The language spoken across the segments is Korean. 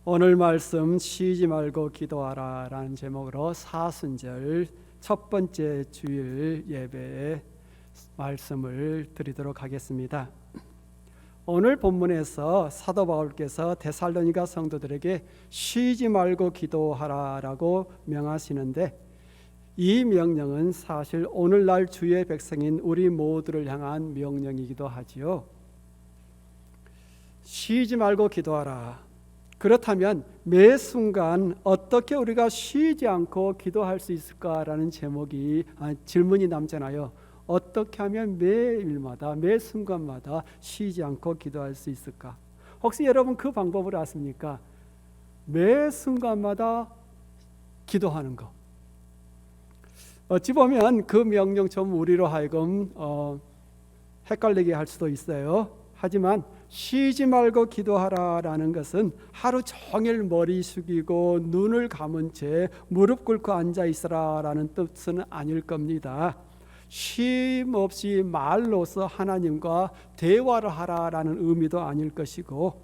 오늘 말씀 쉬지 말고 기도하라 라는 제목으로 사순절 첫 번째 주일 예배의 말씀을 드리도록 하겠습니다. 오늘 본문에서 사도 바울께서 데살로니가 성도들에게 쉬지 말고 기도하라 라고 명하시는데, 이 명령은 사실 오늘날 주의 백성인 우리 모두를 향한 명령이기도 하지요. 쉬지 말고 기도하라. 그렇다면 매 순간 어떻게 우리가 쉬지 않고 기도할 수 있을까라는 질문이 남잖아요. 어떻게 하면 매일마다 매 순간마다 쉬지 않고 기도할 수 있을까? 혹시 여러분 그 방법을 아십니까? 매 순간마다 기도하는 거. 어찌 보면 그 명령 좀 우리로 하여금 헷갈리게 할 수도 있어요. 하지만 쉬지 말고 기도하라라는 것은 하루 종일 머리 숙이고 눈을 감은 채 무릎 꿇고 앉아 있으라라는 뜻은 아닐 겁니다. 쉼 없이 말로서 하나님과 대화를 하라라는 의미도 아닐 것이고,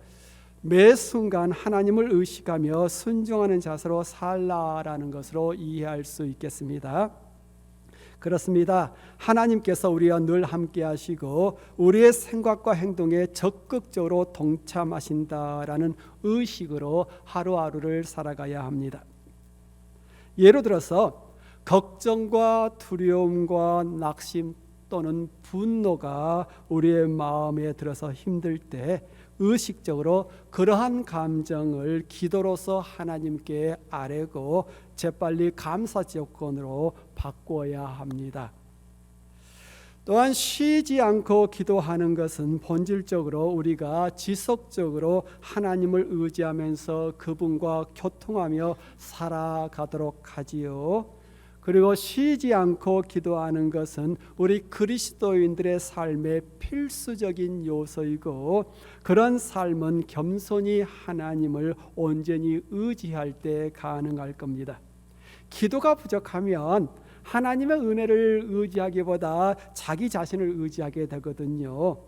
매 순간 하나님을 의식하며 순종하는 자세로 살라라는 것으로 이해할 수 있겠습니다. 그렇습니다. 하나님께서 우리와 늘 함께 하시고 우리의 생각과 행동에 적극적으로 동참하신다라는 의식으로 하루하루를 살아가야 합니다. 예를 들어서 걱정과 두려움과 낙심 또는 분노가 우리의 마음에 들어서 힘들 때 의식적으로 그러한 감정을 기도로서 하나님께 아뢰고 재빨리 감사 조건으로 바꾸어야 합니다. 또한 쉬지 않고 기도하는 것은 본질적으로 우리가 지속적으로 하나님을 의지하면서 그분과 교통하며 살아가도록 하지요. 그리고 쉬지 않고 기도하는 것은 우리 그리스도인들의 삶의 필수적인 요소이고, 그런 삶은 겸손히 하나님을 온전히 의지할 때 가능할 겁니다. 기도가 부족하면 하나님의 은혜를 의지하기보다 자기 자신을 의지하게 되거든요.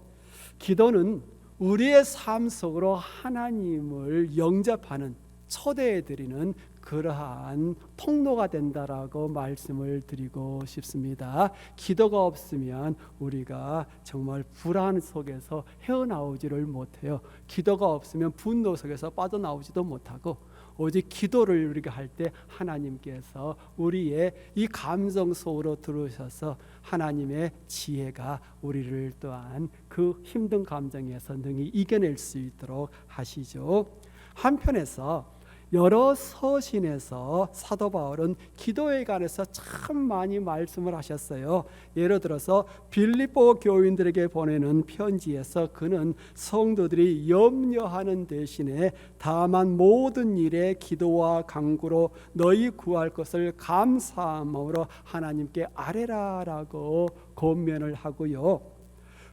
기도는 우리의 삶 속으로 하나님을 영접하는, 초대해드리는 그러한 통로가 된다라고 말씀을 드리고 싶습니다. 기도가 없으면 우리가 정말 불안 속에서 헤어나오지를 못해요. 기도가 없으면 분노 속에서 빠져나오지도 못하고, 오직 기도를 우리가 할 때 하나님께서 우리의 이 감성 속으로 들어오셔서 하나님의 지혜가 우리를 또한 그 힘든 감정에서 능히 이겨낼 수 있도록 하시죠. 한편에서 여러 서신에서 사도 바울은 기도에 관해서 참 많이 말씀을 하셨어요. 예를 들어서 빌립보 교인들에게 보내는 편지에서 그는 성도들이 염려하는 대신에 다만 모든 일에 기도와 간구로 너희 구할 것을 감사함으로 하나님께 아뢰라라고 권면을 하고요.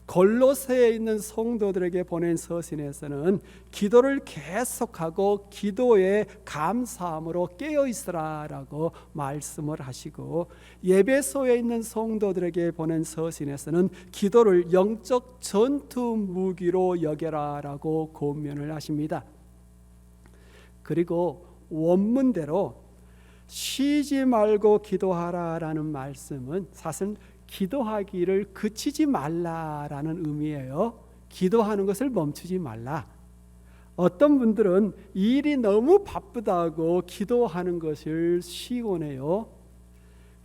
골로새에 있는 성도들에게 보낸 서신에서는 기도를 계속하고 기도에 감사함으로 깨어있으라라고 말씀을 하시고, 에베소에 있는 성도들에게 보낸 서신에서는 기도를 영적 전투 무기로 여겨라라고 권면을 하십니다. 그리고 원문대로 쉬지 말고 기도하라라는 말씀은 사실 기도하기를 그치지 말라라는 의미예요. 기도하는 것을 멈추지 말라. 어떤 분들은 일이 너무 바쁘다고 기도하는 것을 쉬곤해요.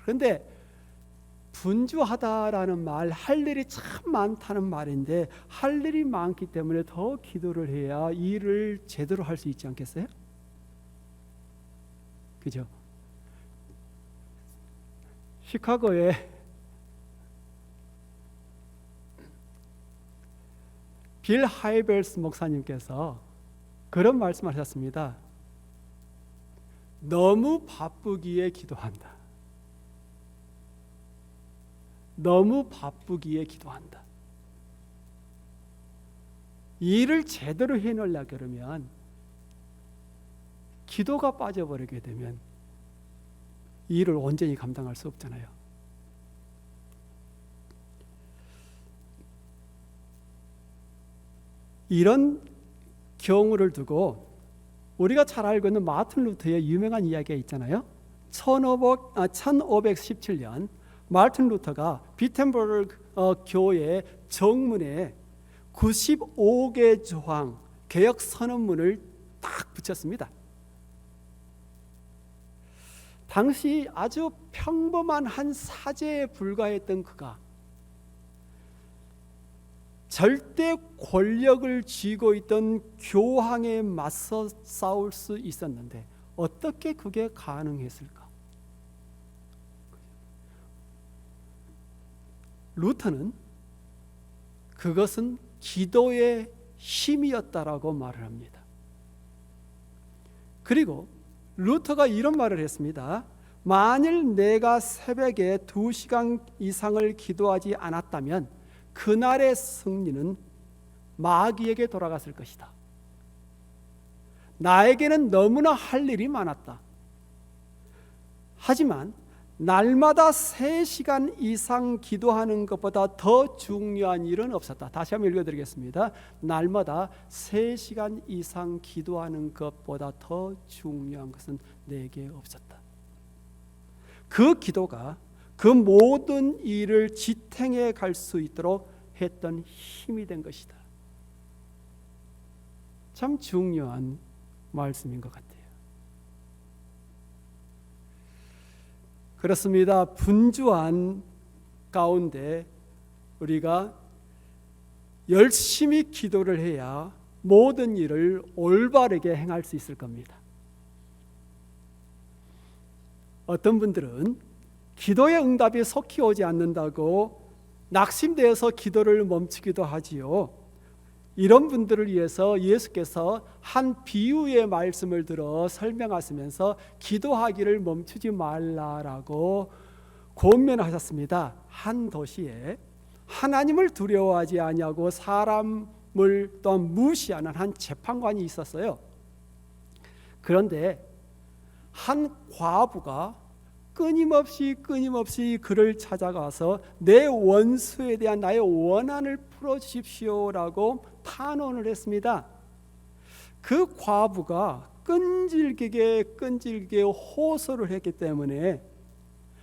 그런데 분주하다라는 말, 할 일이 참 많다는 말인데, 할 일이 많기 때문에 더 기도를 해야 일을 제대로 할 수 있지 않겠어요? 그죠? 시카고에 빌 하이벨스 목사님께서 그런 말씀하셨습니다. 너무 바쁘기에 기도한다. 너무 바쁘기에 기도한다. 일을 제대로 해놓으려고 그러면, 기도가 빠져버리게 되면 일을 온전히 감당할 수 없잖아요. 이런 경우를 두고 우리가 잘 알고 있는 마틴 루터의 유명한 이야기가 있잖아요. 1517년 마틴 루터가 비텐버그 교회 정문에 95개 조항 개혁 선언문을 딱 붙였습니다. 당시 아주 평범한 한 사제에 불과했던 그가 절대 권력을 쥐고 있던 교황에 맞서 싸울 수 있었는데 어떻게 그게 가능했을까? 루터는 그것은 기도의 힘이었다라고 말을 합니다. 그리고 루터가 이런 말을 했습니다. 만일 내가 새벽에 2시간 이상을 기도하지 않았다면 그날의 승리는 마귀에게 돌아갔을 것이다. 나에게는 너무나 할 일이 많았다. 하지만 날마다 3시간 이상 기도하는 것보다 더 중요한 일은 없었다. 다시 한번 읽어드리겠습니다. 날마다 3시간 이상 기도하는 것보다 더 중요한 것은 내게 없었다. 그 기도가 그 모든 일을 지탱해 갈 수 있도록 했던 힘이 된 것이다. 참 중요한 말씀인 것 같아요. 그렇습니다. 분주한 가운데 우리가 열심히 기도를 해야 모든 일을 올바르게 행할 수 있을 겁니다. 어떤 분들은 기도의 응답이 속히 오지 않는다고 낙심되어서 기도를 멈추기도 하지요. 이런 분들을 위해서 예수께서 한 비유의 말씀을 들어 설명하시면서 기도하기를 멈추지 말라라고 권면하셨습니다. 한 도시에 하나님을 두려워하지 아니하고 사람을 또한 무시하는 한 재판관이 있었어요. 그런데 한 과부가 끊임없이 그를 찾아가서 내 원수에 대한 나의 원한을 풀어주십시오라고 탄원을 했습니다. 그 과부가 끈질기게 호소를 했기 때문에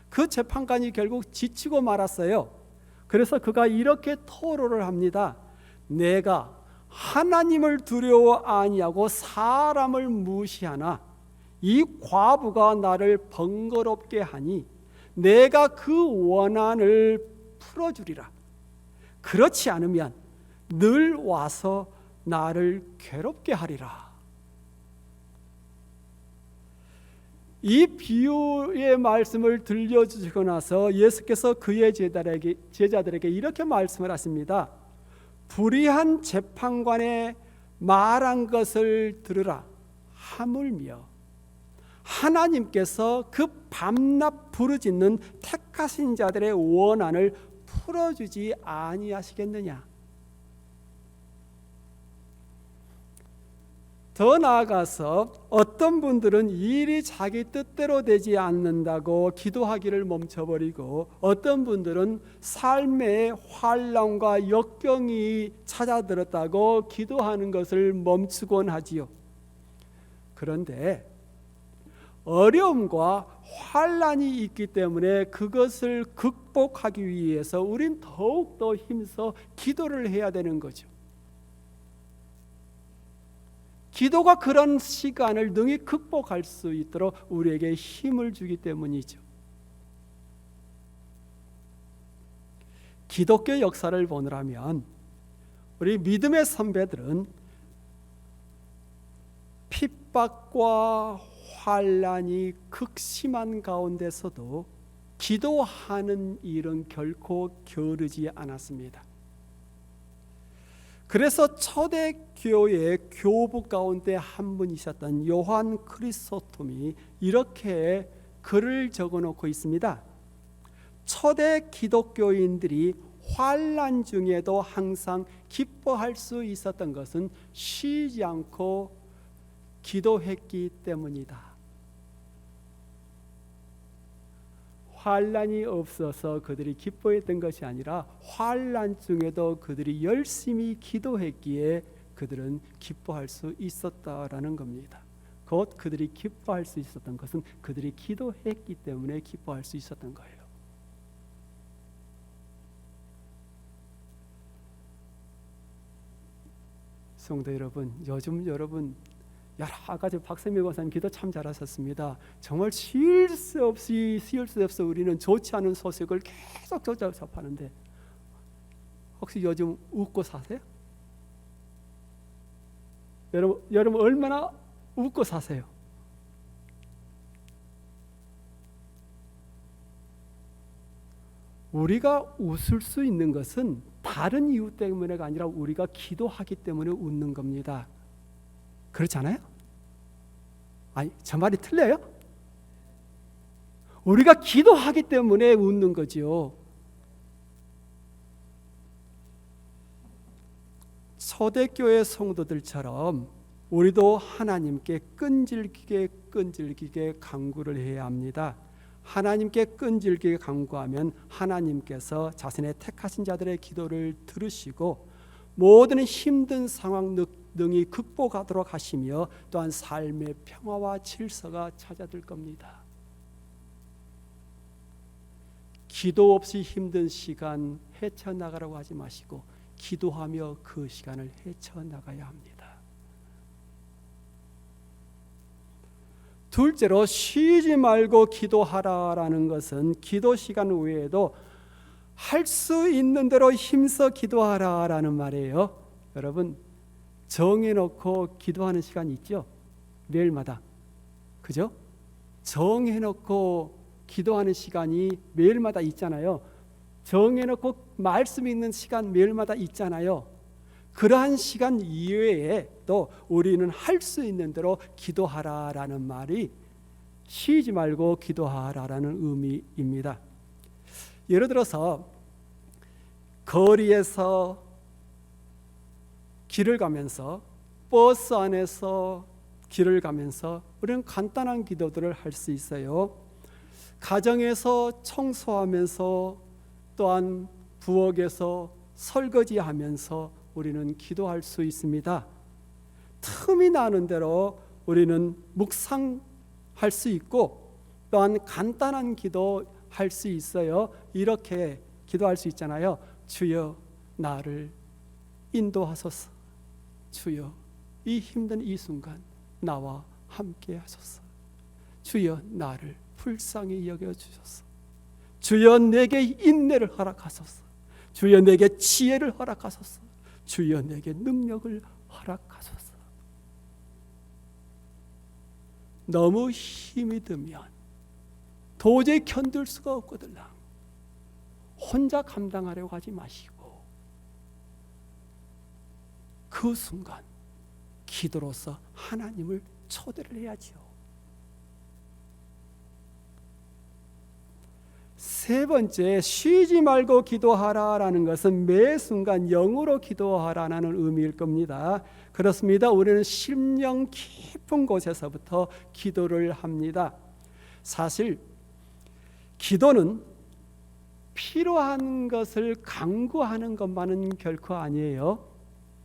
그 재판관이 결국 지치고 말았어요. 그래서 그가 이렇게 토로를 합니다. 내가 하나님을 두려워 아니하고 사람을 무시하나 이 과부가 나를 번거롭게 하니 내가 그 원한을 풀어주리라. 그렇지 않으면 늘 와서 나를 괴롭게 하리라. 이 비유의 말씀을 들려주시고 나서 예수께서 그의 제자들에게 이렇게 말씀을 하십니다. 불의한 재판관의 말한 것을 들으라. 하물며 하나님께서 그 밤낮 부르짖는 택하신 자들의 원한을 풀어주지 아니하시겠느냐. 더 나아가서 어떤 분들은 일이 자기 뜻대로 되지 않는다고 기도하기를 멈춰버리고 어떤 분들은 삶의 환난과 역경이 찾아들었다고 기도하는 것을 멈추곤 하지요. 그런데 어려움과 환난이 있기 때문에 그것을 극복하기 위해서 우린 더욱더 힘써 기도를 해야 되는 거죠. 기도가 그런 시간을 능히 극복할 수 있도록 우리에게 힘을 주기 때문이죠. 기독교 역사를 보느라면 우리 믿음의 선배들은 핍박과 환난이 극심한 가운데서도 기도하는 일은 결코 게으르지 않았습니다. 그래서 초대교회 교부 가운데 한 분이셨던 요한 크리소톰이 이렇게 글을 적어놓고 있습니다. 초대 기독교인들이 환난 중에도 항상 기뻐할 수 있었던 것은 쉬지 않고 기도했기 때문이다. 환난이 없어서 그들이 기뻐했던 것이 아니라 환난 중에도 그들이 열심히 기도했기에 그들은 기뻐할 수 있었다라는 겁니다. 곧 그들이 기뻐할 수 있었던 것은 그들이 기도했기 때문에 기뻐할 수 있었던 거예요. 성도 여러분, 요즘 여러분 여러 가지 박세미 권사님 기도 참 잘하셨습니다. 정말 쉴 수 없이 우리는 좋지 않은 소식을 계속 접하는데 혹시 요즘 웃고 사세요? 여러분 얼마나 웃고 사세요? 우리가 웃을 수 있는 것은 다른 이유 때문에가 아니라 우리가 기도하기 때문에 웃는 겁니다. 그렇지 않아요? 아니, 저 말이 틀려요? 우리가 기도하기 때문에 웃는 거지요. 초대교회 성도들처럼 우리도 하나님께 끈질기게 간구를 해야 합니다. 하나님께 끈질기게 간구하면 하나님께서 자신의 택하신 자들의 기도를 들으시고 모든 힘든 상황 능히 극복하도록 하시며 또한 삶의 평화와 질서가 찾아들 겁니다. 기도 없이 힘든 시간 헤쳐나가라고 하지 마시고 기도하며 그 시간을 헤쳐나가야 합니다. 둘째로 쉬지 말고 기도하라라는 것은 기도 시간 외에도 할 수 있는 대로 힘써 기도하라라는 말이에요. 여러분 정해놓고 기도하는 시간이 있죠? 매일마다. 그죠? 정해놓고 기도하는 시간이 매일마다 있잖아요. 정해놓고 말씀 읽는 시간 매일마다 있잖아요. 그러한 시간 이외에 또 우리는 할 수 있는 대로 기도하라라는 말이 쉬지 말고 기도하라라는 의미입니다. 예를 들어서 거리에서 길을 가면서 버스 안에서 길을 가면서 우리는 간단한 기도들을 할 수 있어요. 가정에서 청소하면서 또한 부엌에서 설거지하면서 우리는 기도할 수 있습니다. 틈이 나는 대로 우리는 묵상할 수 있고 또한 간단한 기도할 수 있어요. 이렇게 기도할 수 있잖아요. 주여 나를 인도하소서. 주여 이 힘든 이 순간 나와 함께 하소서. 주여 나를 불쌍히 여겨주소서. 주여 내게 인내를 허락하소서. 주여 내게 지혜를 허락하소서. 주여 내게 능력을 허락하소서. 너무 힘이 들면 도저히 견딜 수가 없거든요. 혼자 감당하려고 하지 마시고 그 순간 기도로서 하나님을 초대를 해야죠. 세 번째, 쉬지 말고 기도하라라는 것은 매 순간 영으로 기도하라는 의미일 겁니다. 그렇습니다. 우리는 심령 깊은 곳에서부터 기도를 합니다. 사실 기도는 필요한 것을 간구하는 것만은 결코 아니에요.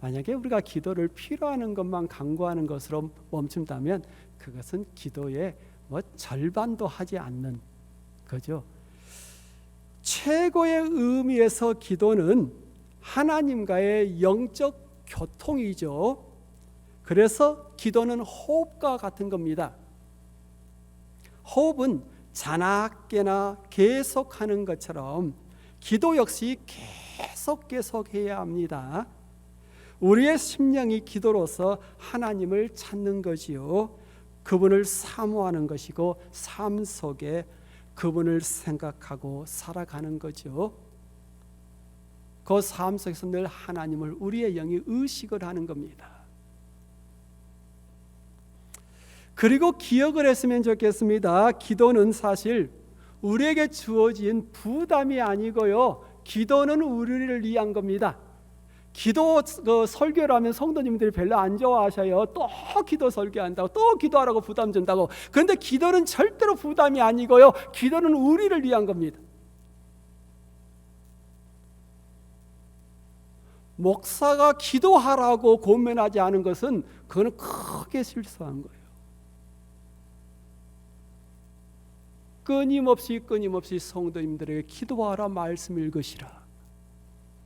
만약에 우리가 기도를 필요한 것만 간구하는 것으로 멈춘다면 그것은 기도의 절반도 하지 않는 거죠. 최고의 의미에서 기도는 하나님과의 영적 교통이죠. 그래서 기도는 호흡과 같은 겁니다. 호흡은 자나깨나 계속하는 것처럼 기도 역시 계속 해야 합니다. 우리의 심령이 기도로서 하나님을 찾는 거지요. 그분을 사모하는 것이고 삶 속에 그분을 생각하고 살아가는 거죠. 그 삶 속에서 늘 하나님을 우리의 영이 의식을 하는 겁니다. 그리고 기억을 했으면 좋겠습니다. 기도는 사실 우리에게 주어진 부담이 아니고요. 기도는 우리를 위한 겁니다. 기도 설교를 하면 성도님들이 별로 안 좋아하셔요. 또 기도 설교한다고, 또 기도하라고 부담 준다고. 그런데 기도는 절대로 부담이 아니고요. 기도는 우리를 위한 겁니다. 목사가 기도하라고 고면하지 않은 것은 그거는 크게 실수한 거예요. 끊임없이 성도님들에게 기도하라, 말씀 읽으시라.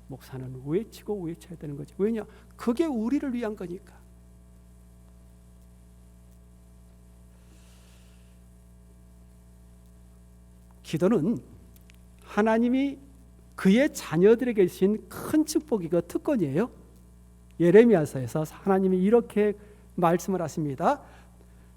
목사는 외치고 외쳐야 되는 거지. 왜냐? 그게 우리를 위한 거니까. 기도는 하나님이 그의 자녀들에게 주신 큰 축복이고 특권이에요. 예레미야서에서 하나님이 이렇게 말씀을 하십니다.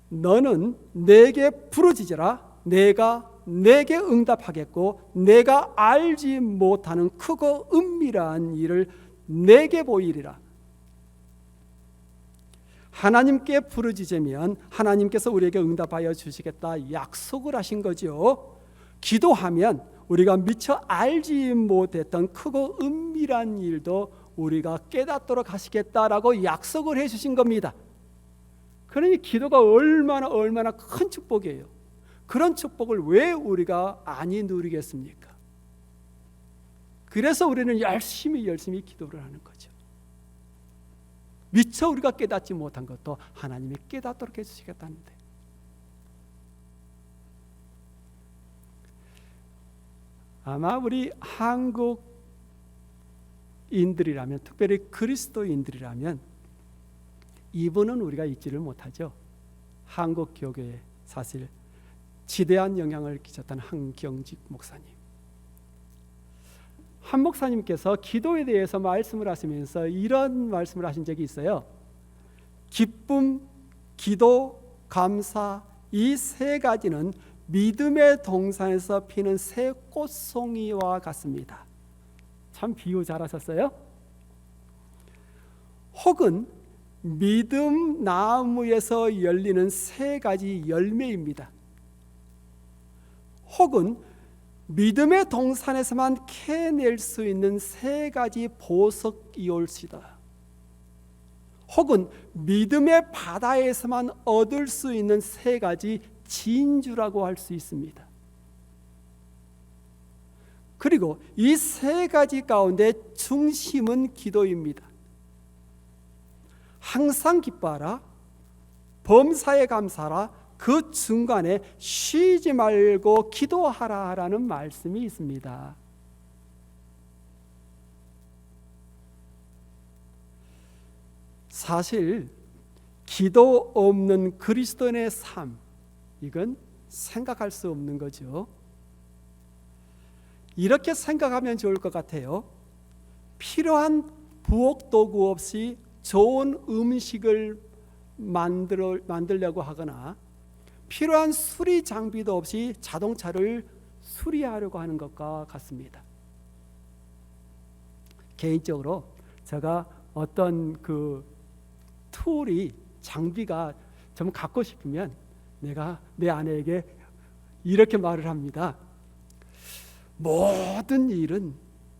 너는 내게 부르짖으라. 내가 내게 응답하겠고 내가 알지 못하는 크고 은밀한 일을 내게 보이리라. 하나님께 부르짖으면 하나님께서 우리에게 응답하여 주시겠다 약속을 하신 거죠. 기도하면 우리가 미처 알지 못했던 크고 은밀한 일도 우리가 깨닫도록 하시겠다라고 약속을 해주신 겁니다. 그러니 기도가 얼마나 큰 축복이에요. 그런 축복을 왜 우리가 안이 누리겠습니까? 그래서 우리는 열심히 기도를 하는 거죠. 미처 우리가 깨닫지 못한 것도 하나님이 깨닫도록 해주시겠다는데, 아마 우리 한국인들이라면, 특별히 그리스도인들이라면 이분은 우리가 잊지를 못하죠. 한국 교회에 사실 지대한 영향을 끼쳤던 한경직 목사님. 한 목사님께서 기도에 대해서 말씀을 하시면서 이런 말씀을 하신 적이 있어요. 기쁨, 기도, 감사, 이 세 가지는 믿음의 동산에서 피는 새 꽃송이와 같습니다. 참 비유 잘하셨어요. 혹은 믿음 나무에서 열리는 세 가지 열매입니다. 혹은 믿음의 동산에서만 캐낼 수 있는 세 가지 보석이올시다. 혹은 믿음의 바다에서만 얻을 수 있는 세 가지 진주라고 할 수 있습니다. 그리고 이 세 가지 가운데 중심은 기도입니다. 항상 기뻐하라, 범사에 감사하라, 그 중간에 쉬지 말고 기도하라라는 말씀이 있습니다. 사실 기도 없는 그리스도인의 삶, 이건 생각할 수 없는 거죠. 이렇게 생각하면 좋을 것 같아요. 필요한 부엌 도구 없이 좋은 음식을 만들려고 하거나 필요한 수리 장비도 없이 자동차를 수리하려고 하는 것과 같습니다. 개인적으로 제가 어떤 그 툴이, 장비가 좀 갖고 싶으면 내가 내 아내에게 이렇게 말을 합니다. 모든 일은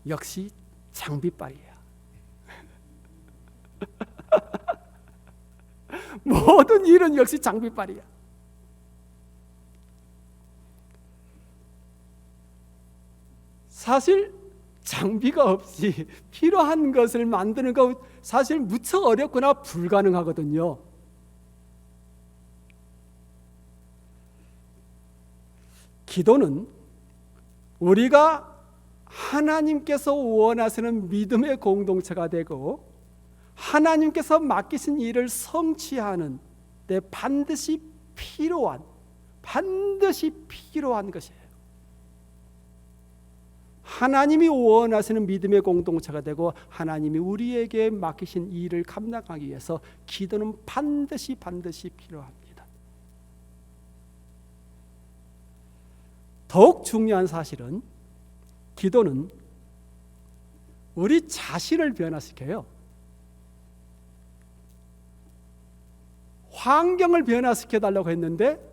역시 장비빨이야. 모든 일은 역시 장비빨이야. 사실 장비가 없이 필요한 것을 만드는 거 사실 무척 어렵거나 불가능하거든요. 기도는 우리가 하나님께서 원하시는 믿음의 공동체가 되고 하나님께서 맡기신 일을 성취하는 데 반드시 필요한 것이에요. 하나님이 원하시는 믿음의 공동체가 되고 하나님이 우리에게 맡기신 일을 감당하기 위해서 기도는 반드시 필요합니다. 더욱 중요한 사실은 기도는 우리 자신을 변화시켜요. 환경을 변화시켜 달라고 했는데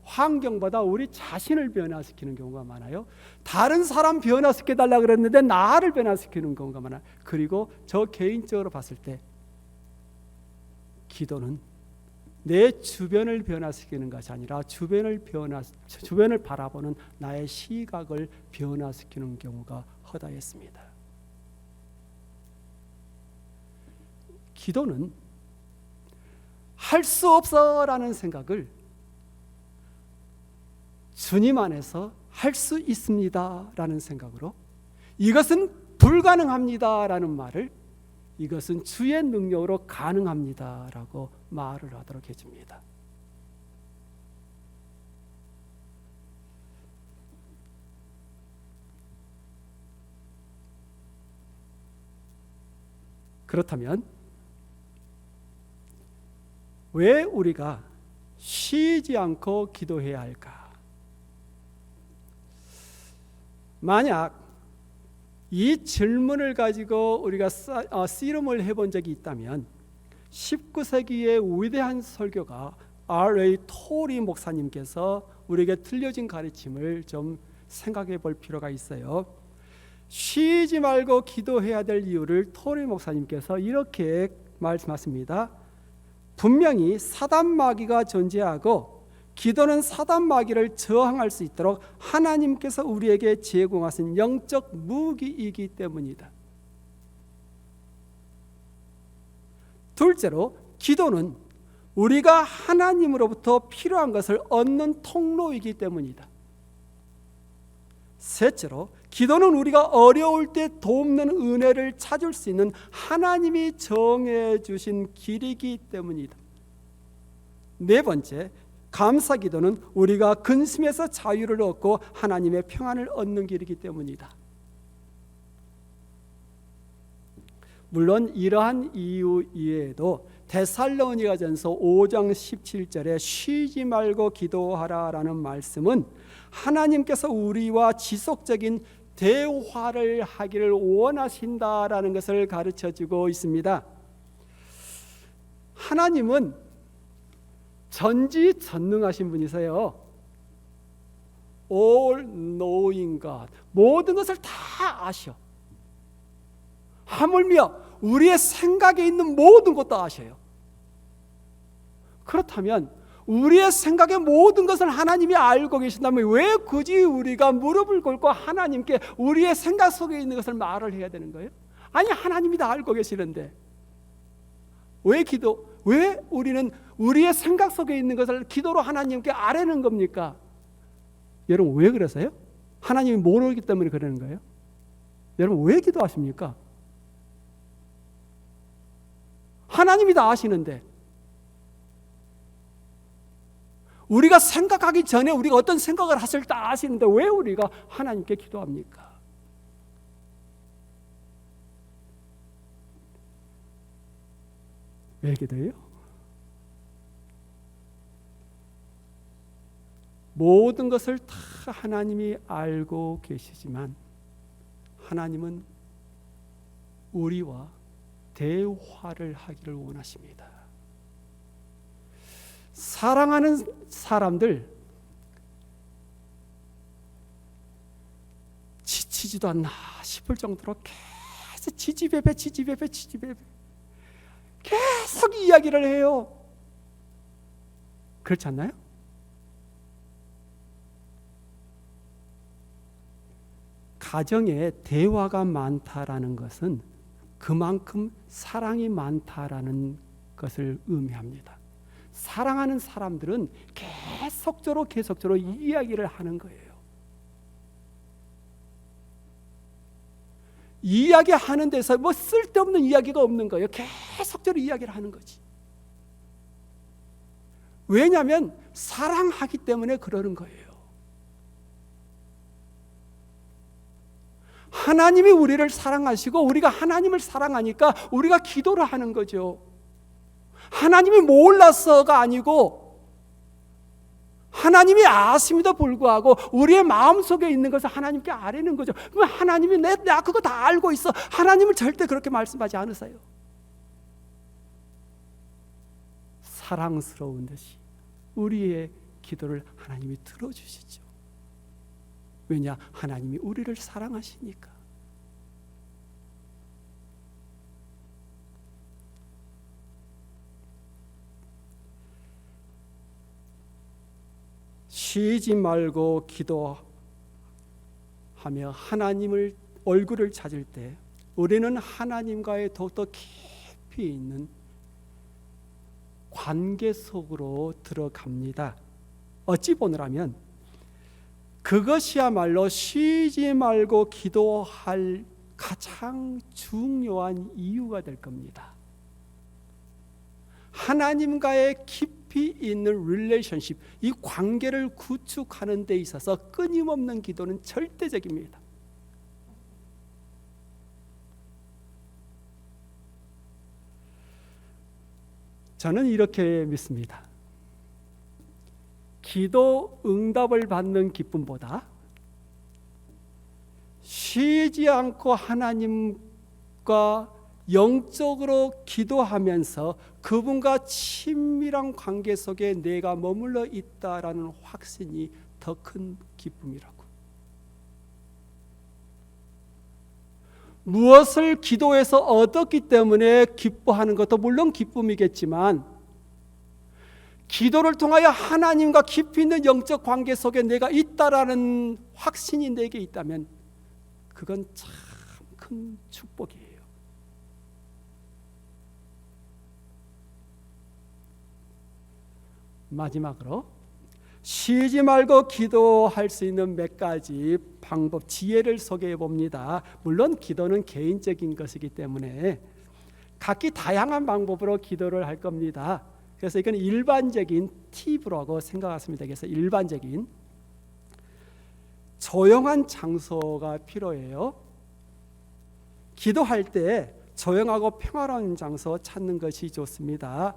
환경보다 우리 자신을 변화시키는 경우가 많아요. 다른 사람 변화시켜 달라고 그랬는데 나를 변화시키는 경우가 많아요. 그리고 저 개인적으로 봤을 때 기도는 내 주변을 변화시키는 것이 아니라 주변을 바라보는 나의 시각을 변화시키는 경우가 허다했습니다. 기도는 할 수 없어라는 생각을 주님 안에서 할 수 있습니다라는 생각으로 이것은 불가능합니다라는 말을 이것은 주의 능력으로 가능합니다라고 말을 하도록 해줍니다. 그렇다면 왜 우리가 쉬지 않고 기도해야 할까? 만약 이 질문을 가지고 우리가 씨름을 해본 적이 있다면 19세기의 위대한 설교가 R.A. 토리 목사님께서 우리에게 들려진 가르침을 좀 생각해 볼 필요가 있어요. 쉬지 말고 기도해야 될 이유를 토리 목사님께서 이렇게 말씀하십니다. 분명히 사단 마귀가 존재하고 기도는 사단 마귀를 저항할 수 있도록 하나님께서 우리에게 제공하신 영적 무기이기 때문이다. 둘째로 기도는 우리가 하나님으로부터 필요한 것을 얻는 통로이기 때문이다. 셋째로 기도는 우리가 어려울 때 돕는 은혜를 찾을 수 있는 하나님이 정해 주신 길이기 때문이다. 네 번째, 감사 기도는 우리가 근심에서 자유를 얻고 하나님의 평안을 얻는 길이기 때문이다. 물론 이러한 이유 이외에도 데살로니가전서 5장 17절에 쉬지 말고 기도하라라는 말씀은 하나님께서 우리와 지속적인 대화를 하기를 원하신다라는 것을 가르쳐주고 있습니다. 하나님은 전지전능하신 분이세요. All knowing God, 모든 것을 다 아셔. 하물며 우리의 생각에 있는 모든 것도 아셔요. 그렇다면 우리의 생각의 모든 것을 하나님이 알고 계신다면 왜 굳이 우리가 무릎을 꿇고 하나님께 우리의 생각 속에 있는 것을 말을 해야 되는 거예요? 아니, 하나님이 다 알고 계시는데 왜 우리는 우리의 생각 속에 있는 것을 기도로 하나님께 아뢰는 겁니까? 여러분, 왜 그러세요? 하나님이 모르기 때문에 그러는 거예요? 여러분, 왜 기도하십니까? 하나님이 다 아시는데 우리가 생각하기 전에 우리가 어떤 생각을 하실 때 아시는데 왜 우리가 하나님께 기도합니까? 왜 기도해요? 모든 것을 다 하나님이 알고 계시지만 하나님은 우리와 대화를 하기를 원하십니다. 사랑하는 사람들 지치지도 않나 싶을 정도로 계속 지지배배 계속 이야기를 해요. 그렇지 않나요? 가정에 대화가 많다라는 것은 그만큼 사랑이 많다라는 것을 의미합니다. 사랑하는 사람들은 계속적으로 이야기를 하는 거예요. 이야기하는 데서 뭐 쓸데없는 이야기가 없는 거예요. 계속적으로 이야기를 하는 거지. 왜냐하면 사랑하기 때문에 그러는 거예요. 하나님이 우리를 사랑하시고 우리가 하나님을 사랑하니까 우리가 기도를 하는 거죠. 하나님이 몰라서가 아니고 하나님이 아심에도 불구하고 우리의 마음속에 있는 것을 하나님께 아뢰는 거죠. 그럼 하나님이 나 그거 다 알고 있어. 하나님은 절대 그렇게 말씀하지 않으세요. 사랑스러운 듯이 우리의 기도를 하나님이 들어주시죠. 왜냐? 하나님이 우리를 사랑하시니까. 쉬지 말고 기도하며 하나님을 얼굴을 찾을 때 우리는 하나님과의 더욱더 깊이 있는 관계 속으로 들어갑니다. 어찌 보느라면 그것이야말로 쉬지 말고 기도할 가장 중요한 이유가 될 겁니다. 하나님과의 깊이 있는 릴레이션십, 이 관계를 구축하는 데 있어서 끊임없는 기도는 절대적입니다. 저는 이렇게 믿습니다. 기도 응답을 받는 기쁨보다 쉬지 않고 하나님과 영적으로 기도하면서 그분과 친밀한 관계 속에 내가 머물러 있다라는 확신이 더 큰 기쁨이라고. 무엇을 기도해서 얻었기 때문에 기뻐하는 것도 물론 기쁨이겠지만, 기도를 통하여 하나님과 깊이 있는 영적 관계 속에 내가 있다라는 확신이 내게 있다면 그건 참 큰 축복이에요. 마지막으로 쉬지 말고 기도할 수 있는 몇 가지 방법, 지혜를 소개해 봅니다. 물론 기도는 개인적인 것이기 때문에 각기 다양한 방법으로 기도를 할 겁니다. 그래서 이건 일반적인 팁이라고 생각하시면 되겠어요. 일반적인 조용한 장소가 필요해요. 기도할 때 조용하고 평화로운 장소 찾는 것이 좋습니다.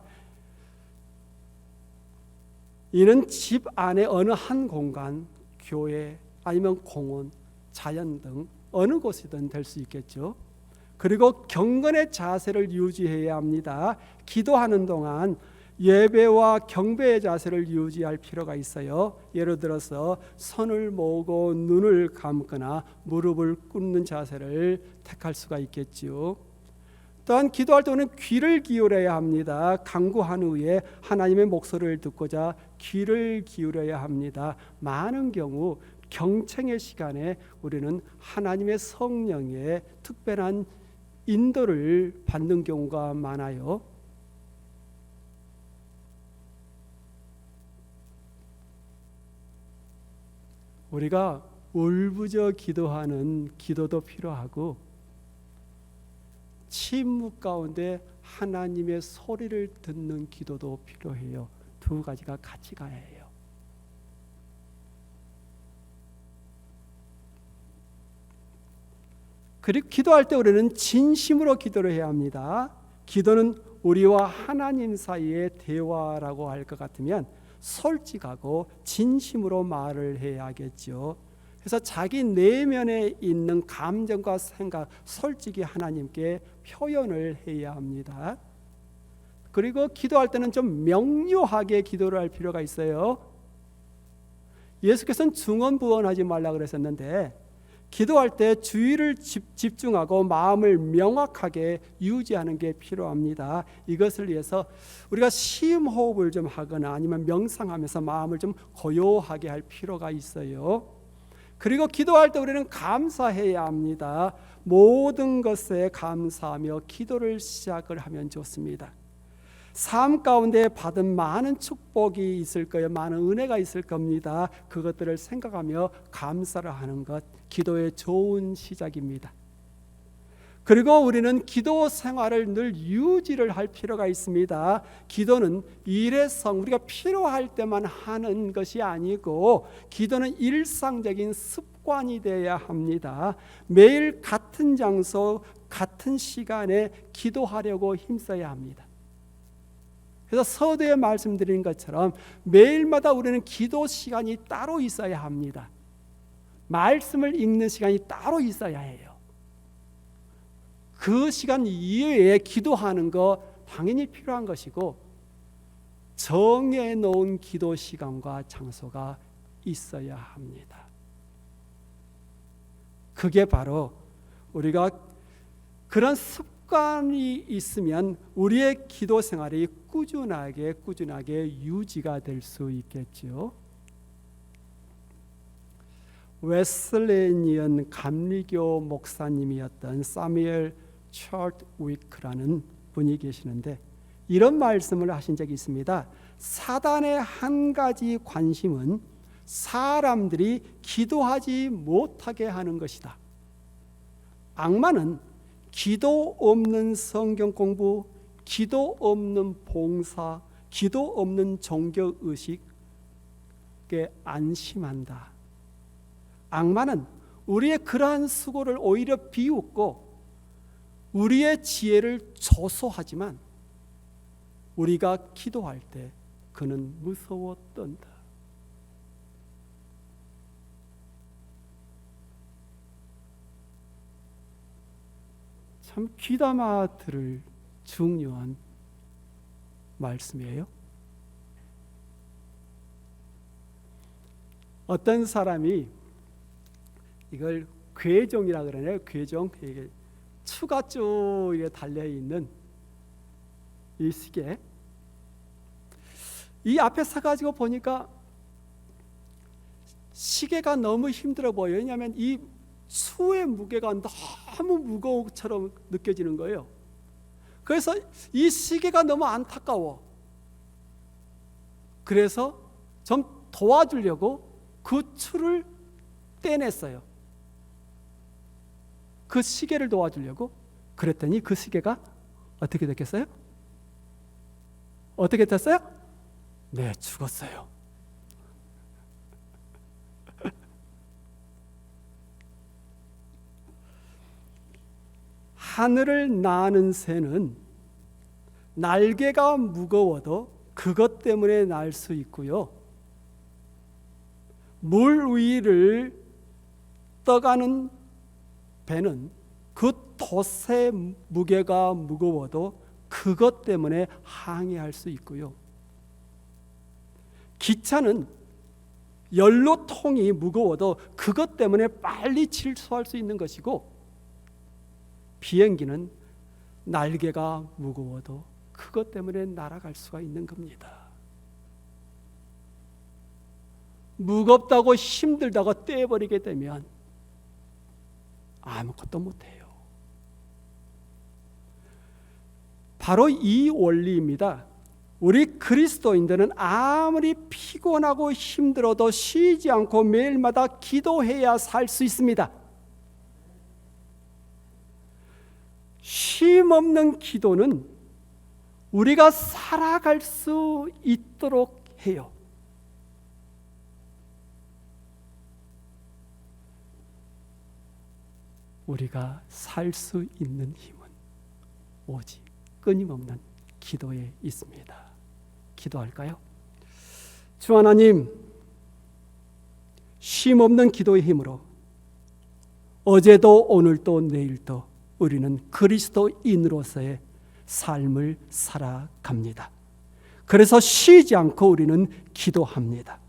이는 집 안에 어느 한 공간, 교회 아니면 공원, 자연 등 어느 곳이든 될 수 있겠죠. 그리고 경건의 자세를 유지해야 합니다. 기도하는 동안 예배와 경배의 자세를 유지할 필요가 있어요. 예를 들어서 손을 모으고 눈을 감거나 무릎을 꿇는 자세를 택할 수가 있겠죠. 또한 기도할 때는 귀를 기울여야 합니다. 간구한 후에 하나님의 목소리를 듣고자 귀를 기울여야 합니다. 많은 경우 경청의 시간에 우리는 하나님의 성령의 특별한 인도를 받는 경우가 많아요. 우리가 울부짖어 기도하는 기도도 필요하고, 침묵 가운데 하나님의 소리를 듣는 기도도 필요해요. 두 가지가 같이 가야 해요. 그리고 기도할 때 우리는 진심으로 기도를 해야 합니다. 기도는 우리와 하나님 사이의 대화라고 할 것 같으면 솔직하고 진심으로 말을 해야겠죠. 그래서 자기 내면에 있는 감정과 생각 솔직히 하나님께 표현을 해야 합니다. 그리고 기도할 때는 좀 명료하게 기도를 할 필요가 있어요. 예수께서는 중언부언하지 말라 그랬었는데, 기도할 때 주의를 집중하고 마음을 명확하게 유지하는 게 필요합니다. 이것을 위해서 우리가 심호흡을 좀 하거나 아니면 명상하면서 마음을 좀 고요하게 할 필요가 있어요. 그리고 기도할 때 우리는 감사해야 합니다. 모든 것에 감사하며 기도를 시작을 하면 좋습니다. 삶 가운데 받은 많은 축복이 있을 거예요. 많은 은혜가 있을 겁니다. 그것들을 생각하며 감사를 하는 것, 기도의 좋은 시작입니다. 그리고 우리는 기도 생활을 늘 유지를 할 필요가 있습니다. 기도는 일회성, 우리가 필요할 때만 하는 것이 아니고, 기도는 일상적인 습관이 되어야 합니다. 매일 같은 장소, 같은 시간에 기도하려고 힘써야 합니다. 그래서 서두에 말씀드린 것처럼 매일마다 우리는 기도 시간이 따로 있어야 합니다. 말씀을 읽는 시간이 따로 있어야 해요. 그 시간 이외에 기도하는 거 당연히 필요한 것이고, 정해놓은 기도 시간과 장소가 있어야 합니다. 그게 바로 우리가 그런 습관이 있으면 우리의 기도 생활이 꾸준하게 유지가 될 수 있겠죠. 웨슬레니언 감리교 목사님이었던 사무엘 찰트위크라는 분이 계시는데, 이런 말씀을 하신 적이 있습니다. 사단의 한 가지 관심은 사람들이 기도하지 못하게 하는 것이다. 악마는 기도 없는 성경 공부, 기도 없는 봉사, 기도 없는 종교 의식에 안심한다. 악마는 우리의 그러한 수고를 오히려 비웃고 우리의 지혜를 조소하지만 우리가 기도할 때 그는 무서워 떤다. 참 귀담아 들을 중요한 말씀이에요. 어떤 사람이 이걸 괴종이라 그러네요. 괴종. 이게 추가 쭉 달려 있는 이 시계. 이 앞에 서가지고 보니까 시계가 너무 힘들어 보여요. 왜냐하면 이 수의 무게가 너무 무거운 것처럼 느껴지는 거예요. 그래서 이 시계가 너무 안타까워. 그래서 좀 도와주려고 그 추를 떼냈어요. 그 시계를 도와주려고. 그랬더니 그 시계가 어떻게 됐겠어요? 어떻게 됐어요? 네, 죽었어요. 하늘을 나는 새는 날개가 무거워도 그것 때문에 날 수 있고요. 물 위를 떠가는 배는 그 돛의 무게가 무거워도 그것 때문에 항해할 수 있고요. 기차는 연료통이 무거워도 그것 때문에 빨리 질주할 수 있는 것이고, 비행기는 날개가 무거워도 그것 때문에 날아갈 수가 있는 겁니다. 무겁다고 힘들다고 떼버리게 되면 아무것도 못해요. 바로 이 원리입니다. 우리 그리스도인들은 아무리 피곤하고 힘들어도 쉬지 않고 매일마다 기도해야 살 수 있습니다. 쉼 없는 기도는 우리가 살아갈 수 있도록 해요. 우리가 살 수 있는 힘은 오직 끊임없는 기도에 있습니다. 기도할까요? 주 하나님, 쉼 없는 기도의 힘으로 어제도 오늘도 내일도 우리는 그리스도인으로서의 삶을 살아갑니다. 그래서 쉬지 않고 우리는 기도합니다.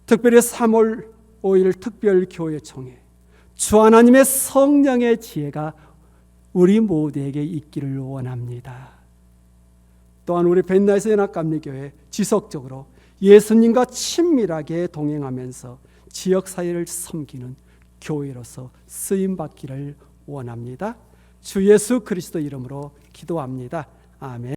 특별히 3월 5일 특별교회총회, 주 하나님의 성령의 지혜가 우리 모두에게 있기를 원합니다. 또한 우리 벤나이스 연합감리교회 지속적으로 예수님과 친밀하게 동행하면서 지역사회를 섬기는 교회로서 쓰임받기를 원합니다. 주 예수 그리스도 이름으로 기도합니다. 아멘.